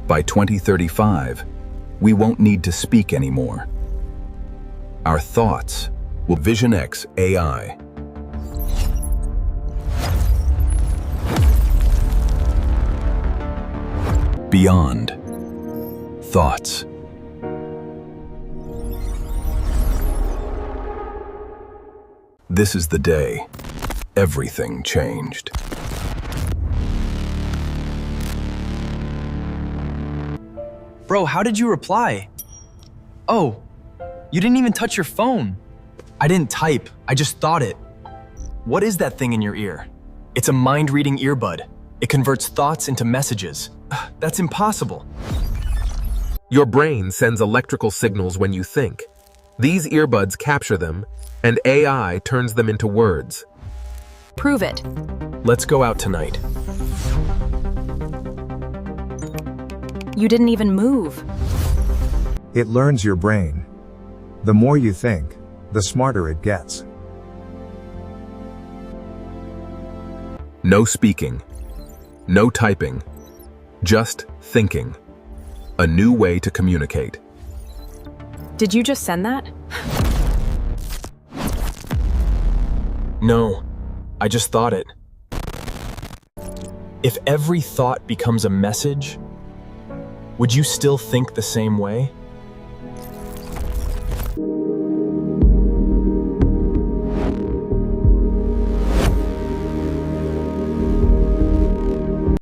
By 2035, we won't need to speak anymore. Our thoughts will VisionX AI. Beyond thoughts. This is the day everything changed. Bro, how did you reply? Oh, you didn't even touch your phone. I didn't type, I just thought it. What is that thing in your ear? It's a mind-reading earbud. It converts thoughts into messages. That's impossible. Your brain sends electrical signals when you think. These earbuds capture them, and AI turns them into words. Prove it. Let's go out tonight. You didn't even move. It learns your brain. The more you think, the smarter it gets. No speaking, no typing, just thinking. A new way to communicate. Did you just send that? No, I just thought it. If every thought becomes a message, would you still think the same way?